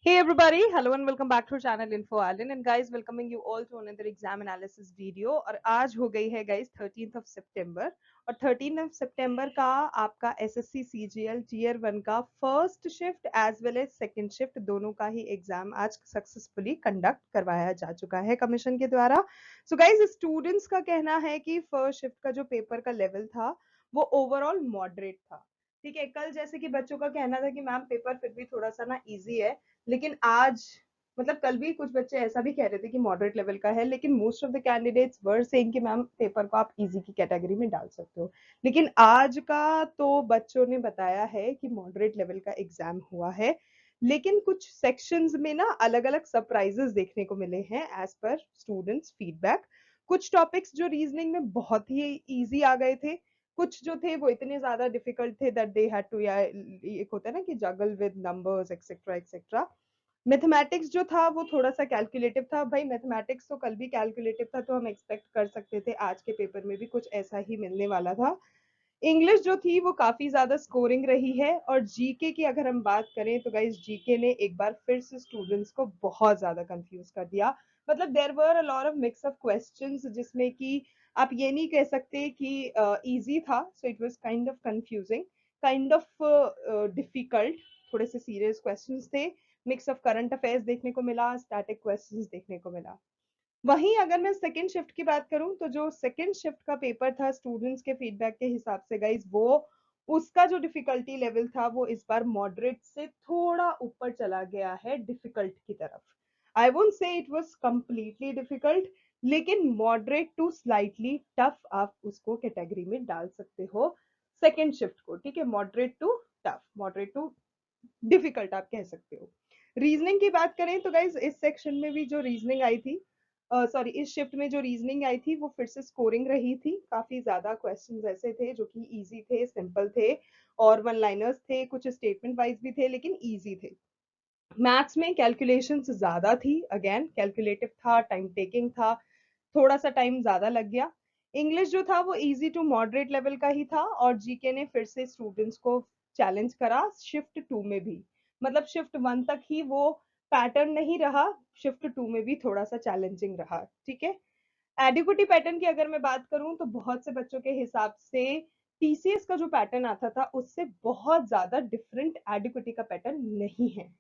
Hey everybody, hello and welcome back to our channel Info Allen and guys welcoming you all to another exam analysis video। और आज हो गई है guys 13th of September और 13th of September का आपका SSC CGL Tier 1 का first shift as well as second shift दोनों का ही एग्जाम आज सक्सेसफुली कंडक्ट करवाया जा चुका है कमीशन के द्वारा। सो गाइज स्टूडेंट्स का कहना है कि फर्स्ट शिफ्ट का जो पेपर का लेवल था वो ओवरऑल मॉडरेट था। ठीक है, कल जैसे कि बच्चों का कहना था कि मैम पेपर फिर भी थोड़ा सा ना इजी है, लेकिन आज मतलब कल भी कुछ बच्चे ऐसा भी कह रहे थे कि मॉडरेट लेवल का है, लेकिन most of the candidates were saying कि मैम पेपर को आप इजी की कैटेगरी में डाल सकते हो। लेकिन आज का तो बच्चों ने बताया है कि मॉडरेट लेवल का एग्जाम हुआ है, लेकिन कुछ सेक्शंस में ना अलग अलग सरप्राइजेस देखने को मिले हैं एज पर स्टूडेंट्स फीडबैक। कुछ टॉपिक्स जो रीजनिंग में बहुत ही इजी आ गए थे, कुछ जो थे वो इतने ज्यादा डिफिकल्ट थे दैट दे हैड टू, या एक होता है ना कि juggle with numbers etcetera etcetera. Mathematics जो था वो थोड़ा सा कैलकुलेटिव था। भाई मैथमेटिक्स तो कल भी कैलकुलेटिव था, तो हम एक्सपेक्ट कर सकते थे आज के पेपर में भी कुछ ऐसा ही मिलने वाला था। इंग्लिश जो थी वो काफी ज्यादा स्कोरिंग रही है, और जीके की अगर हम बात करें तो गाइस जीके ने एक बार फिर से स्टूडेंट्स को बहुत ज्यादा कंफ्यूज कर दिया। मतलब there were a lot of mix of questions जिसमें कि आप ये नहीं कह सकते कि इजी था। So it was kind of confusing, kind of difficult. थोड़े से सीरियस क्वेश्चंस थे, मिक्स ऑफ करंट अफेयर्स देखने को मिला, स्टैटिक क्वेश्चंस देखने को मिला। वहीं अगर मैं सेकेंड शिफ्ट की बात करूं तो जो सेकेंड शिफ्ट का पेपर था स्टूडेंट्स के फीडबैक के हिसाब से गाइज वो उसका जो डिफिकल्टी लेवल था वो इस बार मॉडरेट से थोड़ा ऊपर चला गया है डिफिकल्ट की तरफ। I won't say it was completely difficult, लेकिन मॉडरेट टू स्लाइटली टफ आप उसको कैटेगरी में डाल सकते हो सेकेंड शिफ्ट को। ठीक है, moderate to tough, moderate to difficult आप कह सकते हो। रीजनिंग की बात करें तो गाइज इस सेक्शन में भी जो रीजनिंग आई थी, सॉरी इस शिफ्ट में जो रीजनिंग आई थी वो फिर से स्कोरिंग रही थी। काफी ज्यादा क्वेश्चंस ऐसे थे जो कि इजी थे, सिंपल थे, और वन लाइनर्स थे, कुछ स्टेटमेंट वाइज भी थे लेकिन इजी थे। मैथ्स में कैलकुलेशंस ज्यादा थी, अगेन कैलकुलेटिव था, टाइम टेकिंग था, थोड़ा सा टाइम ज्यादा लग गया। इंग्लिश जो था वो इजी टू मॉडरेट लेवल का ही था, और जीके ने फिर से स्टूडेंट्स को चैलेंज करा शिफ्ट टू में भी। मतलब शिफ्ट वन तक ही वो पैटर्न नहीं रहा, शिफ्ट टू में भी थोड़ा सा चैलेंजिंग रहा। ठीक है, एडिक्विटी पैटर्न की अगर मैं बात करूं तो बहुत से बच्चों के हिसाब से टीसीएस का जो पैटर्न आता था उससे बहुत ज्यादा डिफरेंट एडिक्विटी का पैटर्न नहीं है।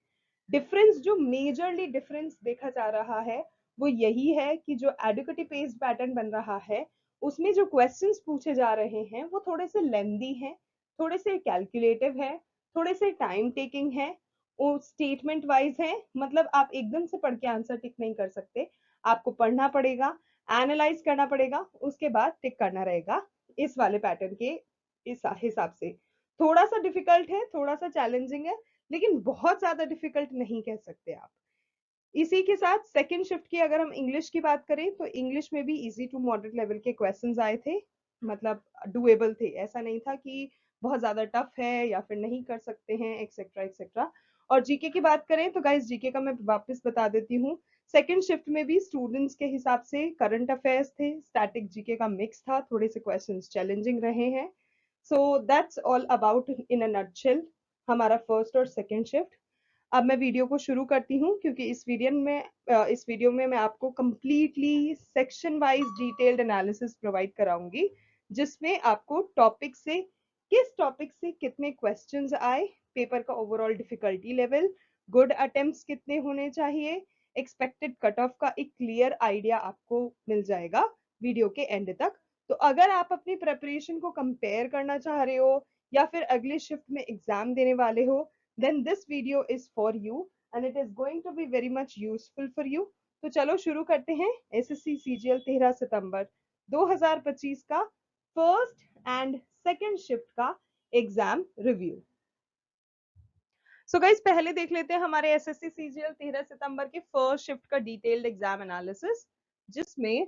डिफरेंस जो मेजरली डिफरेंस देखा जा रहा है वो यही है कि जो एडुकेटिव बेस्ड पैटर्न बन रहा है उसमें जो क्वेश्चंस पूछे जा रहे हैं वो थोड़े से लेंदी हैं, थोड़े से कैलकुलेटिव है, थोड़े से टाइम टेकिंग है, वो स्टेटमेंट वाइज है। मतलब आप एकदम से पढ़ के आंसर टिक नहीं कर सकते, आपको पढ़ना पड़ेगा, एनालाइज करना पड़ेगा, उसके बाद टिक करना रहेगा। इस वाले पैटर्न के इस हिसाब से थोड़ा सा डिफिकल्ट है, थोड़ा सा चैलेंजिंग है, लेकिन बहुत ज्यादा डिफिकल्ट नहीं कह सकते आप। इसी के साथ सेकंड शिफ्ट की अगर हम इंग्लिश की बात करें तो इंग्लिश में भी इजी टू मॉडरेट लेवल के क्वेश्चंस आए थे। मतलब डुएबल थे, ऐसा नहीं था कि बहुत ज्यादा टफ है या फिर नहीं कर सकते हैं एक्सेट्रा एक्सेट्रा। और जीके की बात करें तो गाइस जीके का मैं वापस बता देती हूँ, सेकंड शिफ्ट में भी स्टूडेंट्स के हिसाब से करंट अफेयर्स थे, स्टैटिक जीके का मिक्स था, थोड़े से क्वेश्चंस चैलेंजिंग रहे हैं। So that's all about in a nutshell हमारा फर्स्ट और सेकंड शिफ्ट। अब मैं वीडियो को शुरू करती हूँ, क्योंकि इस वीडियो में मैं आपको completely section wise detailed analysis provide कराऊंगी, जिसमें आपको टॉपिक से किस टॉपिक से कितने क्वेश्चंस आए, पेपर का overall difficulty level, good attempts कितने होने चाहिए, एक्सपेक्टेड कट ऑफ का एक क्लियर आइडिया आपको मिल जाएगा वीडियो के एंड तक। तो अगर आप अपनी प्रेपरेशन को कंपेयर करना चाह रहे हो या फिर अगले शिफ्ट में एग्जाम देने वाले हो, then this video is for you and it is going to be very much useful for you। तो चलो शुरू करते हैं एसएससी सीजीएल 13 सितंबर 2025 का फर्स्ट एंड सेकंड शिफ्ट का एग्जाम रिव्यू। सो गाइस पहले देख लेते हैं हमारे एसएससी सीजीएल 13 सितंबर के फर्स्ट शिफ्ट का डिटेल्ड एग्जाम एनालिसिस, जिसमें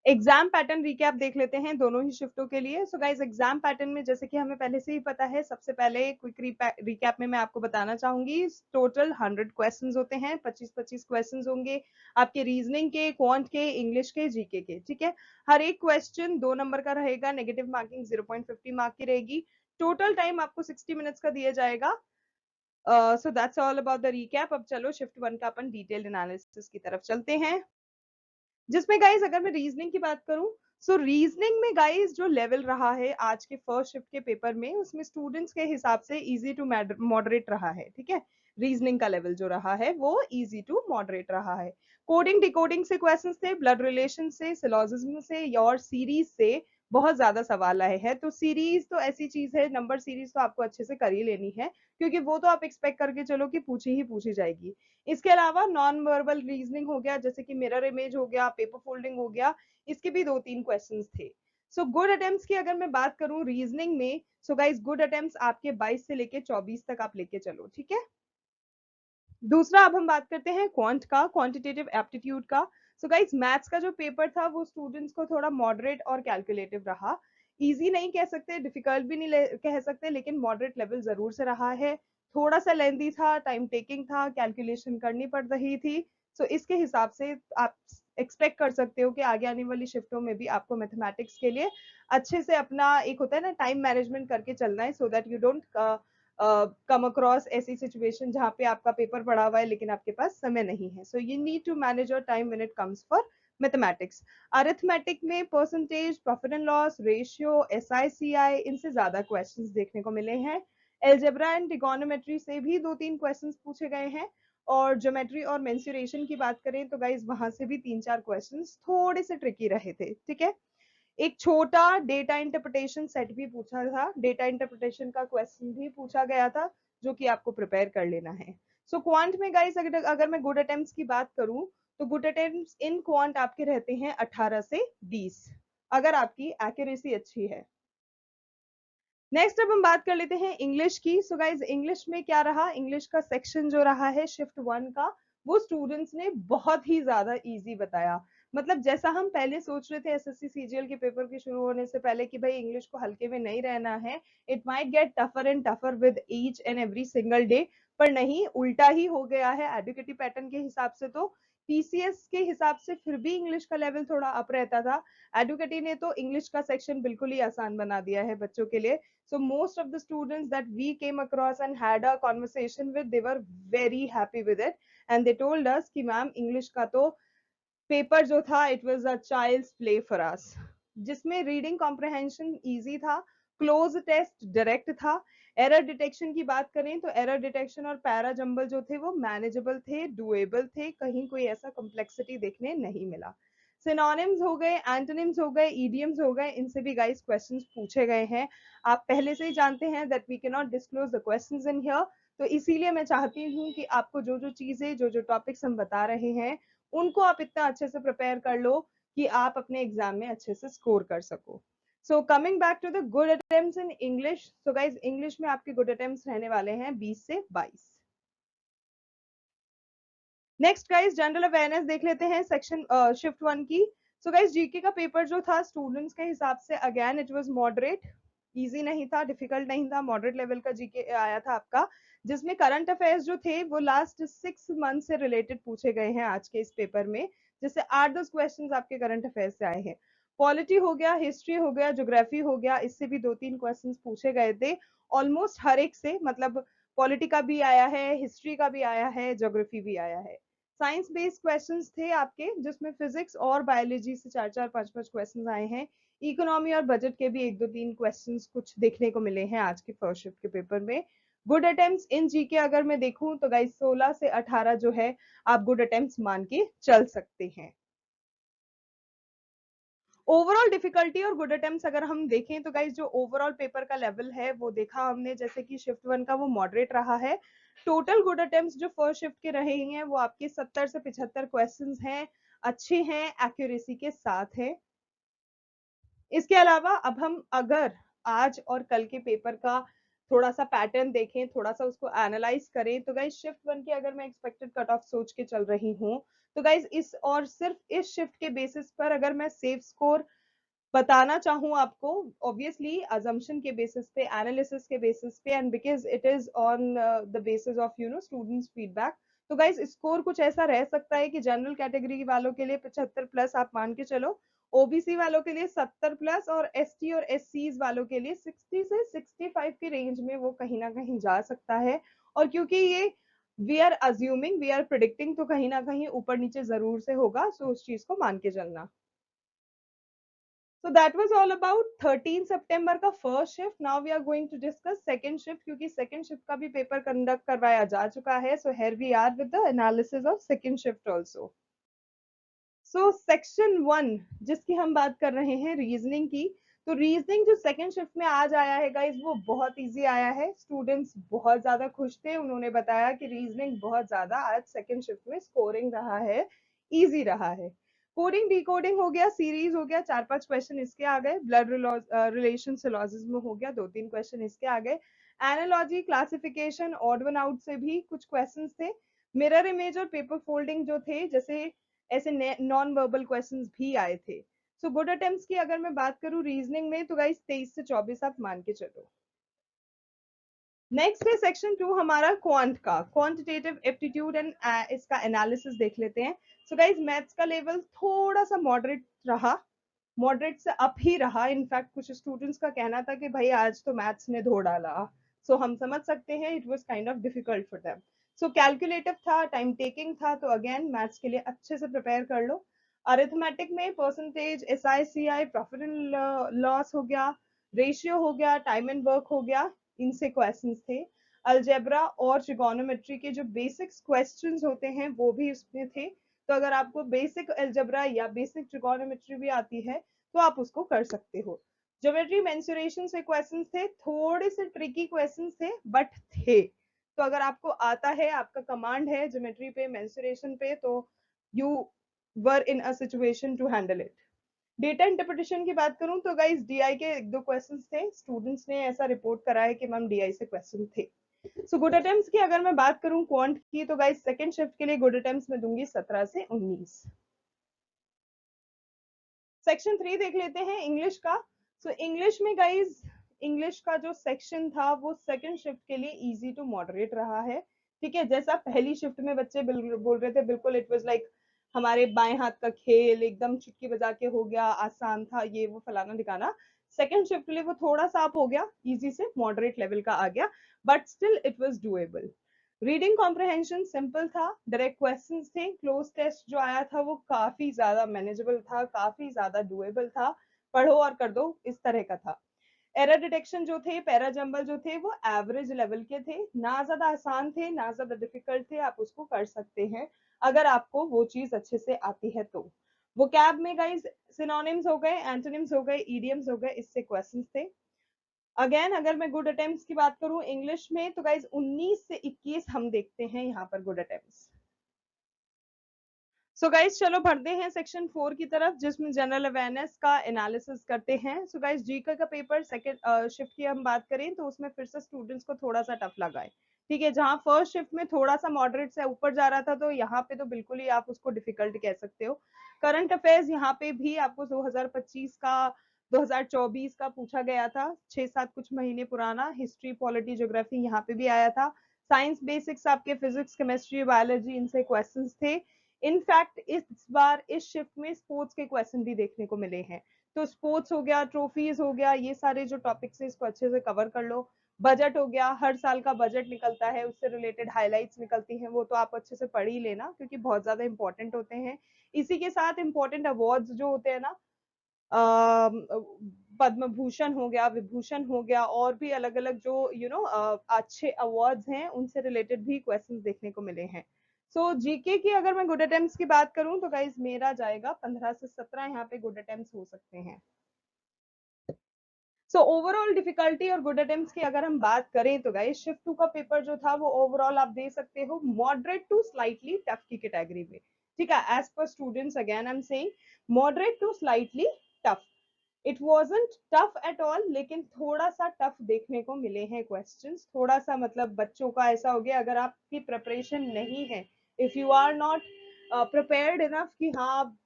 एग्जाम पैटर्न रिकैप देख लेते हैं दोनों ही शिफ्टों के लिए। सो गाइस एग्जाम पैटर्न में जैसे कि हमें पहले से ही पता है, सबसे पहले क्विक रिकैप में मैं आपको बताना चाहूंगी टोटल 100 क्वेश्चंस होते हैं, 25-25 क्वेश्चंस होंगे आपके रीजनिंग के, क्वांट के, इंग्लिश के, जीके के। ठीक है, हर एक क्वेश्चन 2 नंबर का रहेगा, नेगेटिव मार्किंग 0.50 मार्क की रहेगी। टोटल टाइम आपको 60 मिनट्स का दिया जाएगा। So that's all about the recap. अब चलो शिफ्ट 1 का अपन डिटेल्ड एनालिसिस की तरफ चलते हैं, जिसमें गाइस अगर मैं रीजनिंग की बात करूं, सो रीजनिंग में गाइस जो लेवल रहा है आज के फर्स्ट शिफ्ट के पेपर में, उसमें स्टूडेंट्स के हिसाब से इजी टू मॉडरेट रहा है। ठीक है, रीजनिंग का लेवल जो रहा है वो इजी टू मॉडरेट रहा है। कोडिंग डिकोडिंग से क्वेश्चंस थे, ब्लड रिलेशन से, सिलोजिज्म से और सीरीज से बहुत ज्यादा सवाल आए हैं। तो सीरीज तो ऐसी चीज है, नंबर सीरीज तो आपको अच्छे से कर ही लेनी है, क्योंकि वो तो आप एक्सपेक्ट करके चलो कि पूछी ही पूछी जाएगी। इसके अलावा नॉन वर्बल रीजनिंग हो गया, जैसे कि मिरर इमेज हो गया, पेपर फोल्डिंग हो गया, इसके भी 2-3 क्वेश्चंस थे। सो गुड अटेम्प्ट्स की अगर मैं बात करूं रीजनिंग में, सो गाइस गुड अटेम्प्ट्स आपके 22 से लेके 24 तक आप लेके चलो। ठीक है, दूसरा अब हम बात करते हैं क्वांट का, क्वांटिटेटिव एप्टीट्यूड का। सो गाइस मैथ्स का जो पेपर था वो स्टूडेंट्स को थोड़ा मॉडरेट और कैलकुलेटिव रहा। इजी नहीं कह सकते, डिफिकल्ट भी नहीं कह सकते, लेकिन मॉडरेट लेवल जरूर से रहा है। थोड़ा सा लेंथी था, टाइम टेकिंग था, कैलकुलेशन करनी पड़ रही थी। सो इसके हिसाब से आप एक्सपेक्ट कर सकते हो कि आगे आने वाली शिफ्टों में भी आपको मैथमेटिक्स के लिए अच्छे से अपना, एक होता है ना टाइम मैनेजमेंट करके चलना है, so that you don't come across ऐसी सिचुएशन जहाँ पे आपका पेपर पड़ा हुआ है लेकिन आपके पास समय नहीं है। So you need to manage your time when it comes for mathematics. Arithmetic में percentage, profit and loss, ratio, SI CI, इनसे ज्यादा क्वेश्चंस देखने को मिले हैं। एल्जेब्रा एंड ट्रिगोनोमेट्री से भी 2-3 क्वेश्चंस पूछे गए हैं। और ज्योमेट्री और मेंसुरेशन की बात करें तो गाइज वहां से भी 3-4 क्वेश्चंस थोड़े से ट्रिकी रहे थे। ठीक है, एक छोटा डेटा इंटरप्रिटेशन सेट भी पूछा था, डेटा इंटरप्रिटेशन का क्वेश्चन भी पूछा गया था, जो कि आपको प्रिपेयर कर लेना है। सो क्वांट में गाइस अगर मैं गुड अटेम्प्ट्स की बात करूं, तो गुड अटेम्प्ट्स इन क्वांट आपके रहते हैं 18 से 20, अगर आपकी एक्यूरेसी अच्छी है। नेक्स्ट अब हम बात कर लेते हैं इंग्लिश की। सो गाइज इंग्लिश में क्या रहा, इंग्लिश का सेक्शन जो रहा है शिफ्ट 1 का, वो स्टूडेंट्स ने बहुत ही ज्यादा इजी बताया। मतलब जैसा हम पहले सोच रहे थे SSC CGL के पेपर के शुरू होने से पहले कि भाई इंग्लिश को हल्के में नहीं रहना है, it might get tougher and tougher with each and every single day, पर नहीं, उल्टा ही हो गया है। एडुकेटिव पैटर्न के हिसाब से तो PCS के हिसाब से फिर भी इंग्लिश का लेवल थोड़ा अप रहता था, एडुकेटिव ने तो इंग्लिश का सेक्शन बिल्कुल ही आसान बना दिया है बच्चों के लिए। So most of the students that we came across and had a conversation with, they were very happy with it, and they told us कि मैम इंग्लिश का तो पेपर जो था it was a child's play for us, जिसमें reading comprehension easy था, cloze test direct था। Error detection की बात करें तो एरर डिटेक्शन और पैरा जंबल जो थे वो मैनेजेबल थे, डुएबल थे, कहीं कोई ऐसा कॉम्प्लेक्सिटी देखने नहीं मिला। सिनोनिम्स हो गए, एंटोनिम्स हो गए, ईडियम्स हो गए, इनसे भी गाइस क्वेश्चंस पूछे गए हैं। आप पहले से ही जानते हैं that we can not disclose the questions in here, तो इसीलिए मैं चाहती हूँ कि आपको जो जो चीजें, जो जो टॉपिक्स हम बता रहे हैं, उनको आप इतना अच्छे से प्रिपेयर कर लो कि आप अपने एग्जाम में अच्छे से स्कोर कर सको। So coming back to the good attempts in English, so guys English में आपके गुड अटेम्प्ट्स रहने वाले हैं 20 से 22। नेक्स्ट गाइज जनरल अवेयरनेस देख लेते हैं सेक्शन शिफ्ट 1 की। सो गाइज जीके का पेपर जो था स्टूडेंट्स के हिसाब से again it was moderate, easy नहीं था, डिफिकल्ट नहीं था, मॉडरेट लेवल का जीके आया था आपका, जिसमें करंट अफेयर्स जो थे वो लास्ट 6 मंथ से रिलेटेड पूछे गए हैं आज के इस पेपर में, जैसे 8-10 क्वेश्चंस आपके करंट अफेयर्स से आए हैं। पॉलिटी हो गया, हिस्ट्री हो गया, ज्योग्राफी हो गया, इससे भी 2-3 क्वेश्चंस पूछे गए थे ऑलमोस्ट हर एक से, मतलब पॉलिटी का भी आया है, हिस्ट्री का भी आया है, ज्योग्राफी भी आया है। साइंस बेस्ड क्वेश्चंस थे आपके, जिसमें फिजिक्स और बायोलॉजी से 4-4, 5-5 क्वेश्चंस आए हैं। इकोनॉमी और बजट के भी 1-2-3 क्वेश्चंस कुछ देखने को मिले हैं आज के फर्स्ट शिफ्ट के पेपर में। गुड अटेम्प्ट्स इन जीके अगर मैं देखूं तो गाइस 16 से 18 जो है आप गुड अटेम्प्ट्स मान के चल सकते हैं। ओवरऑल डिफिकल्टी और गुड अटेम्प्ट्स अगर हम देखें तो गाइज जो ओवरऑल पेपर का लेवल है वो देखा हमने, जैसे कि शिफ्ट 1 का वो मॉडरेट रहा है। टोटल गुड अटेम्प्ट्स जो फर्स्ट शिफ्ट के रहे हैं वो आपके 70 से 75 क्वेश्चंस हैं, अच्छे हैं, एक्यूरेसी के साथ है। इसके अलावा अब हम अगर आज और कल के पेपर का थोड़ा सा पैटर्न देखें, थोड़ा सा उसको एनालाइज करें, तो गाइज शिफ्ट 1 की अगर मैं एक्सपेक्टेड कट ऑफ सोच के चल रही हूँ, तो गाइज इस और सिर्फ इस शिफ्ट के बेसिस पर अगर मैं सेफ स्कोर बताना चाहूँ आपको, ऑब्वियसली अजम्पशन के बेसिस पे, एनालिसिस के बेसिस पे, and because it is on the basis of students feedback, तो गाइस स्कोर कुछ ऐसा रह सकता है कि जनरल कैटेगरी वालों के लिए 75 प्लस आप मान के चलो, ओबीसी वालों के लिए 70 प्लस, और एसटी और एससीज वालों के लिए 60 से 65 की रेंज में वो कहीं ना कहीं जा सकता है। और क्योंकि ये we are assuming, we are predicting, तो कहीं ना कहीं ऊपर नीचे जरूर से होगा, सो उस चीज को मान के चलना। So that was all about 13 सितंबर का first shift. Now we are going to discuss second shift, क्योंकि सेकंड शिफ्ट का भी पेपर कंडक्ट करवाया जा चुका है. So here we are with the analysis of second shift also. So section 1 जिसकी हम बात कर रहे हैं रीजनिंग की, तो रीजनिंग जो सेकंड शिफ्ट में आज आया है गाइस वो बहुत इजी आया है. स्टूडेंट्स बहुत ज्यादा खुश थे, उन्होंने बताया कि रीजनिंग बहुत ज्यादा आज सेकंड शिफ्ट में स्कोरिंग रहा है, इजी रहा है. कोडिंग डिकोडिंग हो गया, सीरीज हो गया, 4-5 क्वेश्चन इसके आ गए. ब्लड रिलेशन सिलोजिज्म हो गया, 2-3 क्वेश्चन इसके आ गए. Analogy, classification, odd one out से भी कुछ क्वेश्चंस थे. मिरर इमेज और पेपर फोल्डिंग जो थे, जैसे ऐसे नॉन वर्बल क्वेश्चंस भी आए थे. सो गुड अटेम्प्ट्स की अगर मैं बात करूं रीजनिंग में, तो गाइस 23 से 24 आप मान के चलो. नेक्स्ट है सेक्शन 2 हमारा क्वांट का, क्वांटिटेटिव एप्टीट्यूड एंड इसका एनालिसिस देख लेते हैं. सो गाइस मैथ्स का लेवल थोड़ा सा मॉडरेट रहा, मॉडरेट से अप ही रहा. इनफैक्ट कुछ स्टूडेंट्स का कहना था कि भाई आज तो मैथ्स ने धो डाला. सो हम समझ सकते हैं, it was kind of difficult for them. So calculative था, टाइम टेकिंग था, तो अगेन मैथ्स के लिए अच्छे से प्रिपेयर कर लो. अरिथमेटिक में percentage, SI CI, profit and loss हो गया, रेशियो हो गया, टाइम एंड वर्क हो गया, इनसे क्वेश्चंस थे. अलजेब्रा और ट्रिगोनोमेट्री के जो बेसिक्स क्वेश्चंस होते हैं वो भी उसमें थे. तो अगर आपको बेसिक अलजेब्रा या बेसिक ट्रिगोनोमेट्री भी आती है तो आप उसको कर सकते हो. ज्योमेट्री मेंसुरेशन से क्वेश्चंस थे, थोड़े से ट्रिकी क्वेश्चंस थे बट थे. तो अगर आपको आता है, आपका कमांड है ज्योमेट्री पे, मेंसुरेशन पे, तो you were in a situation to handle it. Data interpretation की बात करूं तो गाइस डीआई के 1-2 क्वेश्चंस थे. स्टूडेंट्स ने ऐसा रिपोर्ट करा है कि मैम डीआई से क्वेश्चन थे. सो गुड अटेम्प्ट्स की अगर मैं बात करूं क्वांट की, तो गाइस सेकंड शिफ्ट के लिए गुड अटेम्प्ट्स में दूंगी 17 से 19. सेक्शन 3 देख लेते हैं इंग्लिश का. सो इंग्लिश में गाइस, इंग्लिश का जो सेक्शन था वो सेकंड शिफ्ट के लिए इजी टू मॉडरेट रहा है. ठीक है, जैसा पहली शिफ्ट में बच्चे बोल रहे थे, बिल्कुल इट वाज लाइक हमारे बाएं हाथ का खेल, एकदम चुटकी बजा के हो गया, आसान था, ये वो फलाना दिखाना. सेकंड शिफ्ट के लिए वो थोड़ा सा अप हो गया, इजी से मॉडरेट लेवल का आ गया, but still it was doable. Reading comprehension simple था, डायरेक्ट क्वेश्चंस थे. क्लोज टेस्ट जो आया था वो काफी ज्यादा मैनेजेबल था, काफी ज्यादा डुएबल था, पढ़ो और कर दो इस तरह का था. एरर डिटेक्शन जो थे, पैरा जंबल जो थे, वो एवरेज लेवल के थे, ना ज्यादा आसान थे ना ज्यादा डिफिकल्ट थे, आप उसको कर सकते हैं अगर आपको वो चीज अच्छे से आती है तो. वो कैब में गाइस सिनोनिम्स हो गए, एंटोनिम्स हो गए, ईडियम्स हो गए, इससे क्वेश्चंस थे. अगेन अगर मैं गुड अटेम्प्ट्स की बात करूं इंग्लिश में, तो गाइज 19 से 21 हम देखते हैं यहाँ पर गुड अटेम्प्ट्स. सो गाइज चलो बढ़ते हैं सेक्शन 4 की तरफ, जिसमें जनरल अवेयरनेस का एनालिसिस करते हैं. सो गाइज जीके का पेपर सेकंड शिफ्ट की हम बात करें तो उसमें फिर से स्टूडेंट्स को थोड़ा सा टफ लगा है. ठीक है, जहां फर्स्ट शिफ्ट में थोड़ा सा मॉडरेट से ऊपर जा रहा था, तो यहाँ पे तो बिल्कुल ही आप उसको डिफिकल्ट कह सकते हो. करंट अफेयर्स यहाँ पे भी आपको 2025 का 2024 का पूछा गया था, 6-7 कुछ महीने पुराना. हिस्ट्री, पॉलिटी, ज्योग्राफी यहाँ पे भी आया था. साइंस बेसिक्स आपके फिजिक्स, केमिस्ट्री, बायोलॉजी, इनसे क्वेश्चंस थे. इनफैक्ट इस बार इस शिफ्ट में स्पोर्ट्स के क्वेश्चन भी देखने को मिले हैं. तो स्पोर्ट्स हो गया, ट्रॉफीज हो गया, ये सारे जो टॉपिक्स है इसको अच्छे से कवर कर लो. बजट हो गया, हर साल का बजट निकलता है, उससे रिलेटेड हाइलाइट्स निकलती हैं, वो तो आप अच्छे से पढ़ ही लेना क्योंकि बहुत ज्यादा इंपॉर्टेंट होते हैं. इसी के साथ इंपॉर्टेंट अवार्ड्स जो होते हैं ना, पद्म भूषण हो गया, विभूषण हो गया, और भी अलग अलग जो अच्छे अवार्ड्स हैं, उनसे रिलेटेड भी क्वेश्चंस देखने को मिले हैं. सो जीके की अगर मैं गुड अटेम्प्ट्स की बात करूं तो गाइज मेरा जाएगा 15 से 17, यहाँ पे गुड अटेम्प्ट्स हो सकते हैं. सो ओवरऑल डिफिकल्टी और गुड अटेम्प्ट्स की अगर हम बात करें तो गाइस शिफ्ट 2 का पेपर जो था वो ओवरऑल आप दे सकते हो मॉडरेट टू स्लाइटली टफ की कैटेगरी में. ठीक है, as per students again I am saying moderate to slightly tough. It wasn't tough at all, लेकिन थोड़ा सा टफ देखने को मिले हैं क्वेश्चंस. थोड़ा सा मतलब बच्चों का ऐसा हो गया, अगर आपकी प्रिपरेशन नहीं है, if you are not prepared enough कि हाँ आप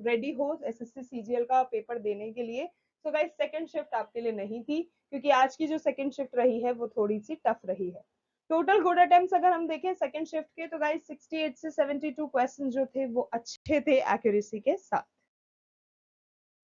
रेडी हो एसएससी सीजीएल का पेपर देने के लिए, तो गाइस सेकंड शिफ्ट आपके लिए नहीं थी, क्योंकि आज की जो सेकंड शिफ्ट रही है वो थोड़ी सी टफ रही है. टोटल गुड अटेम्प्ट्स अगर हम देखें सेकंड शिफ्ट के, तो गाइस 68 से 72 क्वेश्चन जो थे वो अच्छे थे एक्यूरेसी के साथ.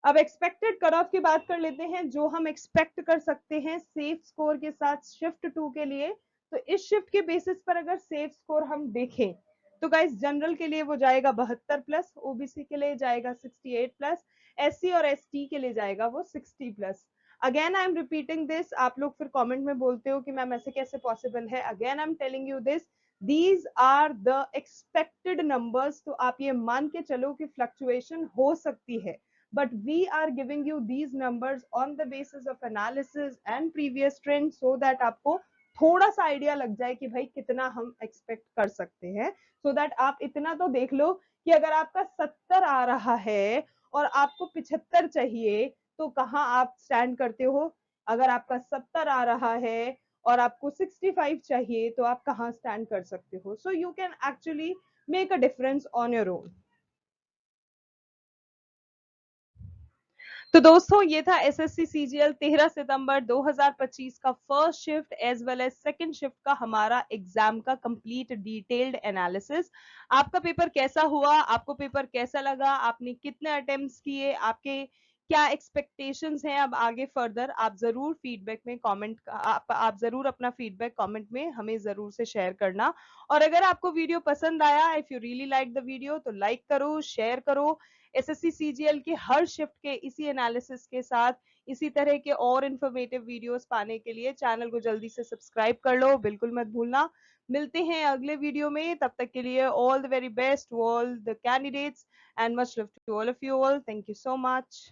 अब एक्सपेक्टेड कट ऑफ की बात कर लेते हैं, जो हम एक्सपेक्ट कर सकते हैं सेफ स्कोर के साथ शिफ्ट 2 के लिए. तो इस शिफ्ट के बेसिस पर अगर सेफ स्कोर हम देखें तो गाइस जनरल के लिए वो जाएगा 72 प्लस, ओबीसी के लिए जाएगा 68 प्लस, एससी और एसटी के लिए जाएगा वो 60 plus. Again I am repeating this, आप लोग फिर कमेंट में बोलते हो कि मैम ऐसे कैसे पॉसिबल है। Again I am telling you this, these are the expected numbers. तो आप ये मान के चलो कि फ्लक्चुएशन हो सकती है, but we are giving you these numbers on the basis of analysis and previous trend so that आपको थोड़ा सा आइडिया लग जाए कि भाई कितना हम एक्सपेक्ट कर सकते हैं। सो दैट आप इतना तो देख लो कि अगर आपका 70 आ रहा है और आपको 75 चाहिए तो कहाँ आप स्टैंड करते हो। अगर आपका 70 आ रहा है और आपको 65 चाहिए तो आप कहाँ स्टैंड कर सकते हो। So you can actually make a difference on your own. तो दोस्तों ये था एसएससी सीजीएल 13 सितंबर 2025 का first shift as well as second shift का हमारा एग्जाम का कंप्लीट डिटेल्ड एनालिसिस। आपका पेपर कैसा हुआ, आपको पेपर कैसा लगा, आपने कितने अटेम्प्ट्स किए, आपके क्या एक्सपेक्टेशंस हैं अब आगे फर्दर, आप जरूर फीडबैक में कमेंट आप जरूर अपना फीडबैक कमेंट में हमें जरूर से शेयर करना। और अगर आपको वीडियो पसंद आया, if you really like the video, तो लाइक करो, शेयर करो। एसएससी सीजीएल के हर शिफ्ट के इसी एनालिसिस के साथ इसी तरह के और इन्फॉर्मेटिव वीडियोस पाने के लिए चैनल को जल्दी से सब्सक्राइब कर लो, बिल्कुल मत भूलना। मिलते हैं अगले वीडियो में, तब तक के लिए all the very best to all the candidates and much love to all of you all. Thank you so much.